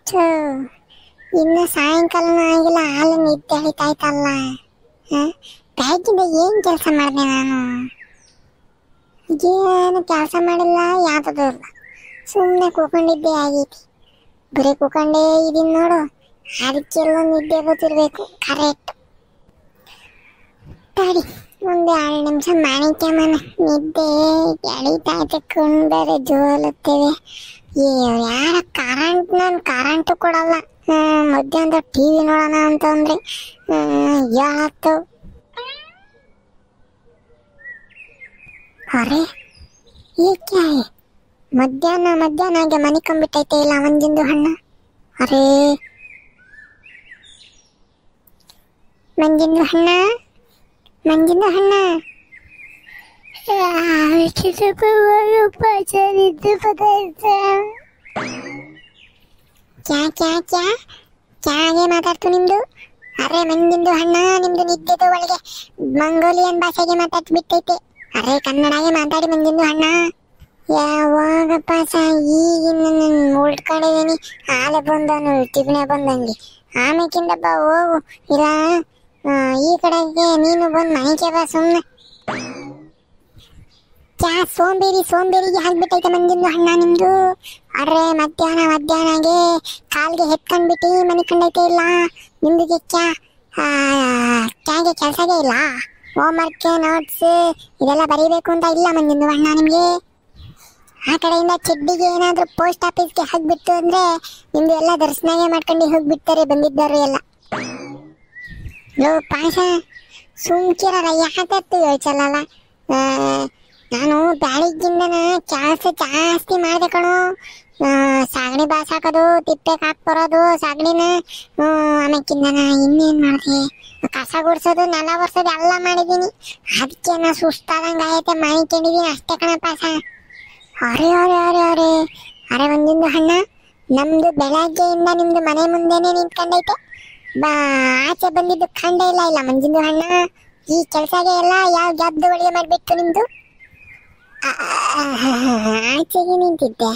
ಥು, ಇನ್ನು ಸಾಯಂಕಾಲನೂ ಆಗಿಲ್ಲ, ಹಾಲು ನಿದ್ದೆ ಹಿಡಿತಾಯ್ತಲ್ಲ. ಬೆಳಗ್ಗಿಂದ ಏನು ಕೆಲಸ ಮಾಡಿದೆ ನಾನು? ಏನು ಕೆಲಸ ಮಾಡಿಲ್ಲ, ಯಾವುದೂ ಇಲ್ಲ, ಸುಮ್ಮನೆ ಕೂಕೊಂಡಿದ್ದೆ ಆಗೈತಿ. ಬರೀ ಕೂಕೊಂಡೇ ಇದೀನಿ ನೋಡು, ಅದಕ್ಕೆಲ್ಲ ನಿದ್ದೆ ಗೊತ್ತಿರಬೇಕು ಕರೆಕ್ಟ್. ತಡಿ ಒಂದು 2 ನಿಮಿಷ ಮಾಣಿಕ್ಯಮ್ಮನ, ನಿದ್ದೆ ಎಳಿತಾಯ್ತು, ಕೊಂಡರೆ ಜೋಲುತ್ತೇವೆ. ಯಾರ ಕರೆಂಟು ಕೊಡಲ್ಲ. ಮಧ್ಯಾಹ್ನ ಟಿವಿ ನೋಡೋಣ ಅಂತಂದ್ರೆ ಯಾವತ್ತು. ಅರೆ ಏಕೆ ಮಧ್ಯಾಹ್ನ ಹಾಗೆ ಮನಿಕೊಂಡ್ಬಿಟ್ಟೈತೆ ಇಲ್ಲ ಮಂಜಿಂದು ಹಣ್ಣ. ಅರೆ ಮಂಜಿಂದು ಹಣ್ಣ ಕ್ಯಾಗೆ ಮಾತಾಡ್ತು ನಿಮ್ದು? ಅರೆ ಮಂಜಿಂದು ಹಣ್ಣ, ನಿಮ್ದು ನಿದ್ದೆದು ಒಳಗೆ ಮಂಗೋಲಿಯನ್ ಭಾಷೆಗೆ ಮಾತಾಡ್ಬಿಟ್ಟೈತೆ. ಅರೆ ಕನ್ನಡಗೆ ಮಾತಾಡಿ ಮಂಜಿಂದು ಹಣ್ಣ. ಯಾವಾಗಪ್ಪ ಈಗಿನ ಉಳ್ಕೊಂಡಿದ್ದೀನಿ, ಹಾಲೆ ಬಂದವನು ತಿಗಣೆ ಬಂದಂಗೆ. ಆಮೇಕಿಂದಪ್ಪ ಹೋಗು, ಇಲ್ಲ ಈ ಕಡೆಗೆ ನೀನು ಬಂದು ಮನೆಗೆ ಬಾ ಸುಮ್ಮನೆ. ಸೋಂಬೇರಿಗೆ ಹಾಕ್ಬಿಟ್ಟೈತೆ ಮಂಜಿಂದು ಹಣ್ಣ ನಿಮ್ದು. ಅರೆ ಮಧ್ಯಾಹ್ನಗೆ ಕಾಲ್ಗೆ ಹೆತ್ಕೊಂಡ್ಬಿಟ್ಟು ಮನೆ ಕಂಡೈತೆ ಇಲ್ಲ ನಿಮ್ದು. ಕ್ಯಾಗೆ ಕೆಲಸವೇ ಇಲ್ಲ, ಹೋಮ್ವರ್ಕ್ ನೋಟ್ಸ್ ಇದೆಲ್ಲ ಬರೀಬೇಕು ಅಂತ ಇಲ್ಲ ಮಂಜಿಂದು ಹಣ್ಣ ನಿಮ್ಗೆ. ಆ ಕಡೆಯಿಂದ ಚಡ್ಡಿಗೆ ಏನಾದರೂ ಪೋಸ್ಟ್ ಆಫೀಸ್ಗೆ ಹಾಕ್ಬಿಟ್ಟು ಅಂದ್ರೆ ನಿಮ್ದು ಎಲ್ಲ ದರ್ಶನಾಗೆ ಮಾಡ್ಕೊಂಡು ಹೋಗ್ಬಿಡ್ತಾರೆ ಬಂದಿದ್ದರು ಎಲ್ಲ. ಲೋ ಪಾಶ ಸುಮ್ಕಿರಲ್ಲ, ಯಾಕತ್ತು ಯೋಚಲ್ಲ. ನಾನು ಬೆಳಿಗ್ಗಿಂದನ ಕೆಲಸ ಜಾಸ್ತಿ ಮಾಡಿದೆ ಕಣೋ. ಸಗಣಿ ಬಾಸ್ ಹಾಕೋದು, ತಿಪ್ಪೆಗೆ ಹಾಕ್ಬರೋದು ಸಗಣಿನ, ಆಮೇಕಿಂದನ ಇನ್ನೇನು ಮಾಡಿದೆ, ಕಸ ಗುಡ್ಸೋದು, ನೆಲ ಒರೆಸೋದು ಎಲ್ಲ ಮಾಡಿದ್ದೀನಿ. ಅದಕ್ಕೆ ನಾ ಸುಸ್ತಾದಂಗೆ ಆಗೈತೆ, ಮಾಡಿಕೊಂಡಿದ್ದೀನಿ ಅಷ್ಟೇ ಕಣ ಪಾಸ. ಅರೆ ಅರೆ ಅರೆ ಅರೆ ಅರೆ ಮಂಜಿಂದು ಹಣ್ಣ, ನಮ್ದು ಬೆಳಗ್ಗೆಯಿಂದ ನಿಮ್ದು ಮನೆ ಮುಂದೆನೆ ನಿಂತ್ಕೊಂಡೈತೆ, ಆಚೆ ಬಂದಿದ್ದು ಕಂಡೇ ಇಲ್ಲ ಮಂಜಿಂದು ಹಣ್ಣ. ಈ ಕೆಲಸಗೆ ಎಲ್ಲ ಯಾವ ಜಬ್ದು ಒಳಗೆ ಮಾಡಿಬಿಟ್ಟು ನಿಮ್ದು. ಆಚೆಗೆ ನಿಂತಿದ್ದೆ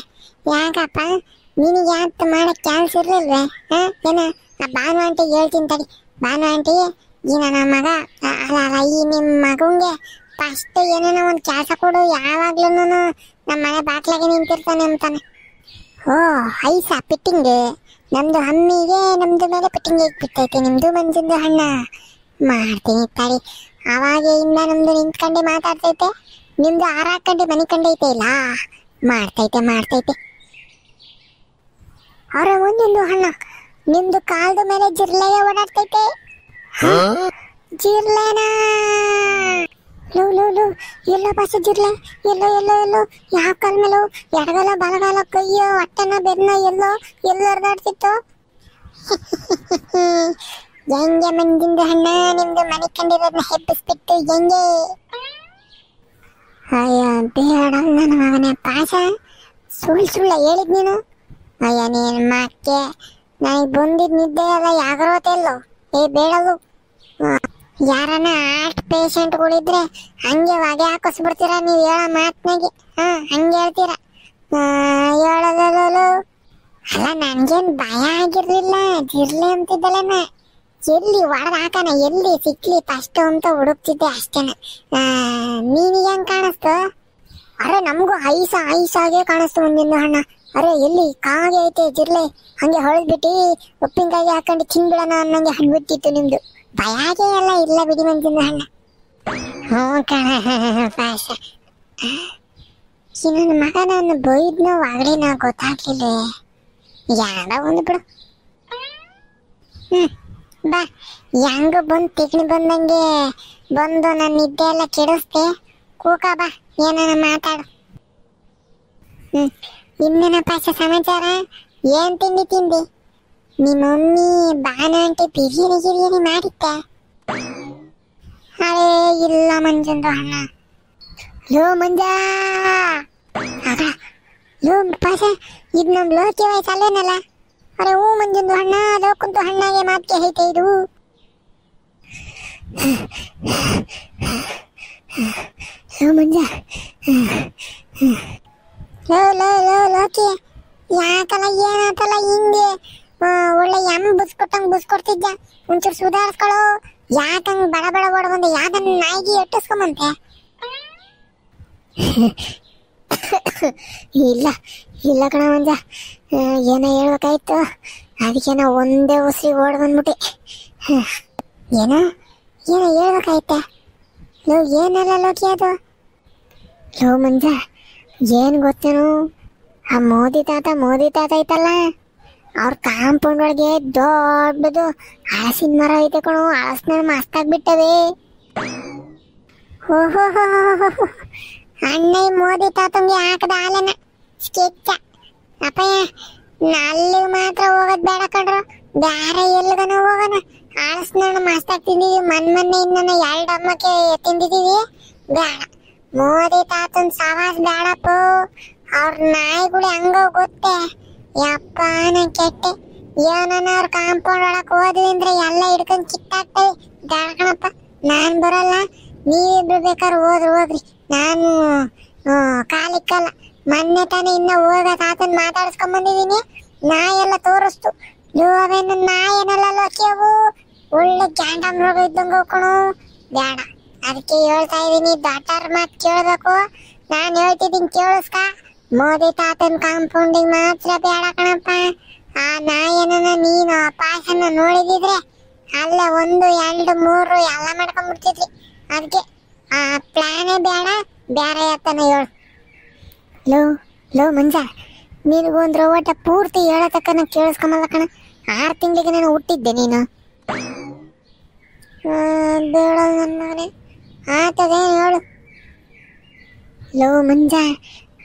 ಯಾಕಪ್ಪ? ನಿನಗೆ ಯಾವತ್ತು ಮಾಡಕ್ಕೆ ಕೆಲಸ ಇರಲಿಲ್ವೇ? ಏನ ಭಾನು ಆಂಟಿಗೆ ಹೇಳ್ತೀನಿ ತಡಿ. ಭಾನು ಆಂಟಿ, ಈ ನನ್ನ ಮಗ ಅಲ್ಲ ಈ ನಿಮ್ಮ ಮಗಂಗೆ ಫಸ್ಟ್ ಏನೇನೋ ಒಂದು ಕೆಲಸ ಕೊಡು, ಯಾವಾಗ್ಲೂ ನಮ್ಮ ಮನೆ ಬಾಟ್ಲಾಗೆ ನಿಂತಿರ್ತಾನೆ ಅಂತಾನೆ. ಓ ಐಸಾ ಪಿಟ್ಟಿಂಗ್? ನಮ್ದು ಅಮ್ಮಿಗೆ ನಮ್ದು ಮೇಲೆ ಪಿಟ್ಟಿಂಗ್ ಬಿಟ್ಟೈತೆ ನಿಮ್ದು ಮಂಜಿಂದು ಹಣ್ಣ. ಮಾಡ್ತೀನಿ ತಡಿ. ಅವಾಗೆಯಿಂದ ನಮ್ದು ನಿಂತ್ಕೊಂಡೆ ಮಾತಾಡ್ತೈತೆ, ನಿಮ್ದು ಹಾರಾಕಂಡು ಮನೆ ಕಂಡೈತೆ ಇಲ್ಲ, ಮಾಡ್ತೈತೆ. ಅವ್ರ ಒಂದೊಂದು ಹಣ್ಣ, ನಿಮ್ದು ಕಾಲ್ದ ಮೇಲೆ ಜಿರ್ಲೆಯ ಓಡಾಡ್ತೈತೆ. ಜಿರ್ಲೆನಾ? ಲೋ ಎಲ್ಲೋ ಪಾಸ ಜಿರ್ಲೆ, ಎಲ್ಲೋ ಯಾವ ಕಾಲ ಮೇಲೋ, ಎಡಗಾಲ ಬಲಗಾಲ ಕೈಯೋ ಹೊಟ್ಟೆನ ಬೆನ್ನ ಎಲ್ಲೋ ಹೊರದಾಡ್ತಿತ್ತು. ಹೆಂಗೆ ಮಂಜಿಂದು ಹಣ್ಣ ನಿಮ್ದು ಮನೆ ಕಂಡಿರೋದನ್ನ ಹೆಬ್ಬಿಸ್ಬಿಟ್ಟು ಹೆಂಗೆ? ಅಯ್ಯ ಬೇಡ ನನ್ನ ಮಗನೇ ಪಾಸ, ಸುಳ್ಳು ಹೇಳಿದ್ ನೀನು. ಅಯ್ಯ ನೀನು ಮಾಕ್ಕೆ, ನನಗೆ ಬಂದಿದ್ದು ನಿದ್ದೆ ಎಲ್ಲ ಯಾಗರೋತೆಲ್ಲೋ. ಬೇಡಲು, ಯಾರನ್ನ ಹಾರ್ಟ್ ಪೇಷಂಟ್ಗಳಿದ್ರೆ ಹಂಗೆ ಹೊಗೆ ಹಾಕಿಸ್ಬಿಡ್ತೀರ ನೀವು ಹೇಳೋ ಮಾತನಾಗೆ. ಹಂಗೆ ಹೇಳ್ತೀರ ಹೇಳೋದಲ್ಲ. ಅಲ್ಲ ನನ್ಗೇನು ಭಯ ಆಗಿರ್ಲಿಲ್ಲ, ಜಿರ್ಲೆ ಅಂತಿದ್ದಲ್ಲನ, ಎಲ್ಲಿ ಹೊಡೆದು ಹಾಕಣ, ಎಲ್ಲಿ ಸಿಕ್ಲಿ ಫಸ್ಟ್ ಅಂತ ಹುಡುಕ್ತಿದ್ದೆ ಅಷ್ಟೇನ. ನೀನಿಗೆ ಹೆಂಗೆ ಕಾಣಿಸ್ತು? ಅರೆ ನಮಗೂ ಐಸಾಗೆ ಕಾಣಿಸ್ತು ಮಂಜಿಂದು ಹಣ್ಣ. ಅರೆ ಎಲ್ಲಿ ಕಾಗೆ ಐತೆ ಜಿರ್ಲೆ, ಹಂಗೆ ಹೊಳೆದ್ಬಿಟ್ಟು ಉಪ್ಪಿನಕಾಯಿ ಹಾಕೊಂಡು ತಿನ್ಬಿಡೋಣ ಅನ್ನಂಗೆ ಹಣ್ಬಿಟ್ಟಿತ್ತು ನಿಮ್ದು. ಭಯಾಗೆ ಎಲ್ಲ ಇಲ್ಲ ಬಿಡಿ ಮಂಜಿಂದು ಹಣ್ಣ. ಹ್ಞೂ ಕಣ ಪಾಶ. ನನ್ನ ಮಗ ನಾನು ಬೈದ್ನೋ ಹೊಗಳಿನೋ ಗೊತ್ತಾಗ್ಲಿಲ್ಲ. ಯಾಡ ಒಂದು ಬಿಡು. ಬಾ, ಹೆಂಗ ಬಂದು ತಿಗ್ನಿ ಬಂದಂಗೆ ಬಂದು ನನ್ನ ನಿದ್ದೆ ಎಲ್ಲ ಕೆಡಿಸ್ದೆ. ಕೂಕ ಬಾ, ಏನಾನ ಮಾತಾಡು. ಇನ್ನೇನ ಪಾಶ ಸಮಾಚಾರ? ಏನ್ ತಿಂಡಿ? ನಿಮ್ಮ ಮಮ್ಮಿ ಭಾನು ಆಂಟಿ ಬಿರಿಯಾನಿ ಮಾಡಿದ್ದೆ? ಅರೇ ಇಲ್ಲ ಮಂಜಂದು ಹಣ್ಣ. ಲೋ ಮಂಜ, ಲೋ ಪಾಶ, ಇದು ನಮ್ಮ ಲೋಕಿ ವಯಸ್ಸಲ್ಲೇನಲ್ಲ. ಅರೆ ಹೂ ಮಂಜಂದು ಹಣ್ಣ, ಲೋಕಂತು ಹಣ್ಣಾಗೆ ಮಾತ್ಗೆ ಐತೆ ಇದು. ಲೋ ಮಂಜ, ಲೋ ಲೋಕಿ, ಯಾಕಲ್ಲ ಏನಾತಲ್ಲ ಹಿಂಗೆ ಒಳ್ಳೆ ಬುಸ್ಕೊಟ್ಟಂಗ್ ಬುಸ್ಕೊಡ್ತಿದ್ದ. ಒಂಚೂರು ಸುಧಾರಿಸ್ಕೊಳ್ಳೋ. ಯಾಕಂಗ್ ಬಡ ಬಡ ಓಡ ಬಂದೆ? ಯಾಕಂದ್ ನಾಯಿಗೆ ಎಟ್ಟಿಸ್ಕೊಂಬಂತೆ? ಇಲ್ಲ ಇಲ್ಲ ಕಣ ಮಂಜ, ಏನೋ ಹೇಳ್ಬೇಕಾಯ್ತು, ಅದಕ್ಕೆ ನಾ ಒಂದೇ ಉಸಿರಿ ಓಡ್ ಬಂದ್ಬಿಟ್ಟೆ. ಏನೋ ಏನೋ ಹೇಳ್ಬೇಕಾಯ್ತೆ. ಏನಲ್ಲ ಲೋಕಿ ಅದು? ಲೋ ಮಂಜ, ಏನು ಗೊತ್ತೇನು, ಆ ಮೋದಿ ತಾತ ಐತಲ್ಲ, ಅವ್ರ ಕಾಂಪೌಂಡ್ ಒಳಗೆ ದೊಡ್ಡದು ಹಳಸಿನ ಮರ ಐತೆ ಕಣೋ. ಹಳಸಿನ ಮಸ್ತಾಗ್ಬಿಟ್ಟವೆ. ಓಹೋ, ಅಣ್ಣ ಮೋದಿ ತಾತಂಗೆ ಹಾಕದ ಹಾಲನ ಸ್ಕೆಚ್ಚ. ಅಪ್ಪಯ್ಯ, ಅಲ್ಲಿ ಮಾತ್ರ ಹೋಗೋದ್ ಬೇಡ ಕಣ್ರು, ಬ್ಯಾರೆ ಎಲ್ಗನ ಹೋಗೋಣ. ಹಳಸಿನ ಮಸ್ತಾಗಿ ತಿಂದಿದೀವಿ, ಮೊನ್ನೆ ಇನ್ನ 2 ಅಮ್ಮಕ್ಕೆ ತಿಂದಿದೀವಿ. ಬೇಡ, ಮೋದಿ ತಾತನ್ ಸವಾಸ್ ಬೇಡಪ್ಪ. ಅವ್ರ ನಾಯಿಗಳು ಹಂಗ ಗೊತ್ತೇ. ಯಪ್ಪ ನಾ ಕೆಟ್ಟೆ. ಏನನ್ನ ಅವ್ರ ಕಾಂಪೌಂಡ್ ಒಳಕ್ ಹೋದ್ವಿ ಅಂದ್ರೆ ಎಲ್ಲ ಹಿಡ್ಕೊಂಡ್ ಕಿತ್ತಾಕ್ತವೆ. ದಾಡ್ಕಣಪ್ಪ, ನಾನ್ ಬರಲ್ಲ, ನೀವಿಬ್ರು ಬೇಕಾದ್ರೆ ಹೋದ್ರಿ. ನಾನು ಕಾಲಿಕ್ಕಲ್ಲ. ಮೊನ್ನೆ ತಾನೇ ಇನ್ನ ಹೋಗ ತಾತನ್ ಮಾತಾಡಿಸ್ಕೊಂಡ್ ಬಂದಿದೀನಿ. ನಾಯಿ ಎಲ್ಲ ತೋರಿಸ್ತು. ಅವೇನು ನಾಯಿ ಏನಲ್ಲ ಲೋಕಿಯವು, ಒಳ್ಳೆ ಗ್ಯಾಂಡಮ್ ರೋಗ ಇದ್ದಂಗ ಕಣು. ಬೇಡ, ಅದಕ್ಕೆ ಹೇಳ್ತಾ ಇದೀನಿ, ದೊಡ್ಡರ ಮಾತು ಕೇಳ್ಬೇಕು. ನಾನು ಹೇಳ್ತಿದ್ದೀನಿ ಕೇಳಿಸ್ಕ. ಮೋದಿ ತಾತನ್ ಕಾಂಪೌಂಡಿಗೆ ಮಾತ್ರ ಬೇಡ ಕಣಪ್ಪ. ಆ ನಾಯಿನ ನೀನು ಪಾಯಸನ ನೋಡಿದಿದ್ರೆ ಅಲ್ಲೇ 1, 2, 3 ಎಲ್ಲ ಮಾಡ್ಕೊಂಡ್ಬಿಡ್ತಿದ್ರಿ. ಅದಕ್ಕೆ ಆ ಪ್ಲಾನೇ ಬೇಡ, ಬೇರೆ ಆತನ ಹೇಳು. ಲೋ ಮಂಜ, ನಿನಗೊಂದು ರೋಟ ಪೂರ್ತಿ ಹೇಳೋ ತಕ್ಕ ನಾ ಕೇಳಿಸ್ಕೊಂಬಲ್ಲ ಕಣ. 6 ತಿಂಗಳಿಗೆ ನಾನು ಹುಟ್ಟಿದ್ದೆ, ನೀನು ಬೇಡ ನನ್ನ ಮಗನೇ. ಆತದೇನು ಹೇಳು. ಲೋ ಮಂಜ,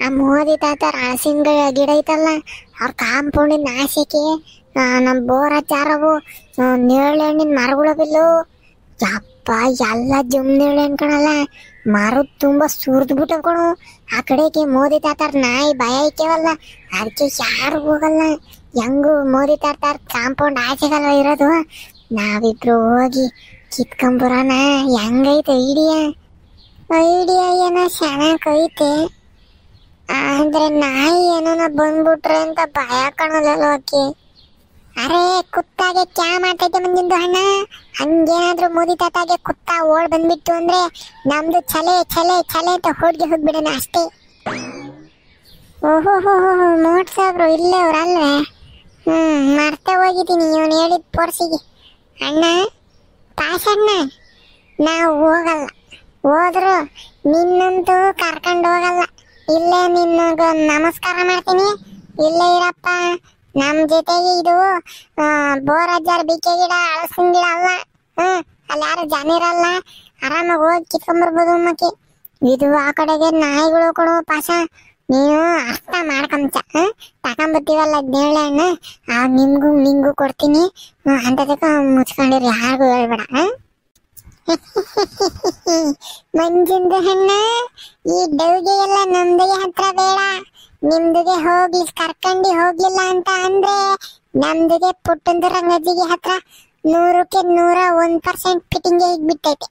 ಆ ಮೋದಿ ತಾತ ಹಲಸಿನ ಗಿಡ ಐತಲ್ಲ, ಅವ್ರ ಕಾಂಪೌಂಡಿನ ಆಸೆಗೆ ನಮ್ಮ ಬೋರ್ ಹಚ್ಚಾರವು ನೇರಳೆಹಣ್ಣಿನ ಮರಗಳು ಬಿಲ್ಲು. ಯಪ್ಪ, ಎಲ್ಲ ನೇರಳೆಹಣ್ಣು ಕಣಲ್ಲ, ಮರದ ತುಂಬಾ ಸುರಿದು ಬಿಟ್ಟು ಕಣು. ಆ ಕಡೆಗೆ ಮೋದಿ ತಾತಾರ ನಾಯಿ ಭಯ ಐಕ್ಯವಲ್ಲ, ಅದಕ್ಕೆ ಯಾರು ಹೋಗಲ್ಲ. ಹೆಂಗು ಮೋದಿ ತಾತಾರ ಕಾಂಪೌಂಡ್ ಆಚೆಗಲ್ಲ ಇರೋದು. ನಾವಿಬ್ರು ಹೋಗಿ ಕಿತ್ಕೊಂಬರೋಣ. ಹೆಂಗೈತೆ ಐಡಿಯಾ ಏನೋ ಚೆನ್ನಾಗೈತೆ. ಅಂದ್ರೆ ನಾಯಿ ಏನೋ ಬಂದ್ಬಿಟ್ರೆ ಅಂತ ಭಯ ಕಾಣಲ್ಲ ಆಕೆ. ಅರೆ ಕುತ್ತಾಗೆ ಕ್ಯಾ ಮಾಡ್ತೈತೆ ಮುಂದಿಂದು ಅಣ್ಣ. ಹಂಗೇನಾದ್ರೂ ಮೋದಿ ತಾತಾಗೆ ಕುತ್ತ ಓಡ್ ಬಂದ್ಬಿಟ್ಟು ಅಂದ್ರೆ ನಮ್ದು ಛಲೆ ಅಂತ ಹೋಡ್ಗೆ ಹೋಗ್ಬಿಡೋಣ ಅಷ್ಟೇ. ಓಹೋ, ಮೋಟ್ ಸಾಬ್ರು ಇಲ್ಲೇ ಅವ್ರಲ್ವೇ? ಮರ್ತೆ ಹೋಗಿದ್ದೀನಿ ಇವನು ಹೇಳಿದ ಪೋರ್ಸಿಗೆ. ಅಣ್ಣ ಪಾಸಣ್ಣ, ನಾವು ಹೋಗಲ್ಲ. ಹೋದ್ರು ನಿನ್ನಂತೂ ಕರ್ಕೊಂಡು ಹೋಗಲ್ಲ. ಇಲ್ಲೇ ನಿನ್ನಗ ನಮಸ್ಕಾರ ಮಾಡ್ತೀನಿ. ಇಲ್ಲೇ ಇರಪ್ಪ, ನಮ್ ಜೊತೆಗೆ. ಇದು ಬೋರಜ್ಜಾರ್ ಬಿಕೆ ಗಿಡ, ಹಳಸಿನ ಗಿಡ ಅಲ್ಲ. ಅಲ್ಲಿ ಯಾರು ಜನ ಇರಲ್ಲ, ಆರಾಮಾಗಿ ಹೋಗಿ ಕಿತ್ಕೊಂಡ್ಬರ್ಬೋದು ಅಮ್ಮಕ್ಕೆ. ಇದು ಆ ಕಡೆಗೆ ನಾಯಿಗಳು ಕೊಡು ಪಾಸ. ನೀನು ಅರ್ಥ ಮಾಡ್ಕೊಂಚ ತಕೊಂಬತ್ತೀವಲ್ಲ ನೇರಳೆಹಣ್ಣು, ನಿಂಗೂ ಕೊಡ್ತೀನಿ. ಅಂತದಕ್ಕೆ ಮುಚ್ಕೊಂಡಿರಿ, ಯಾರಿಗೂ ಹೇಳ್ಬೇಡ. ಮಂಜಿಂದು ಹಣ್ಣ, ಈ ಡೌಗೆ ಎಲ್ಲ ನಮ್ದಿಗೆ ಹತ್ರ ಬೇಡ. ನಿಮ್ದಿಗೆ ಕರ್ಕಂಡಿ ಹೋಗ್ಲಿಲ್ಲ ಅಂತ ಅಂದ್ರೆ ನಮ್ದಿಗೆ ಪುಟ್ಟಂದು ರಂಗಜ್ಜಿಗೆ ಹತ್ರ 100ಕ್ಕೆ 101% ಫಿಟ್ಟಿಂಗ್ ಬಿಟ್ಟೈತೆ.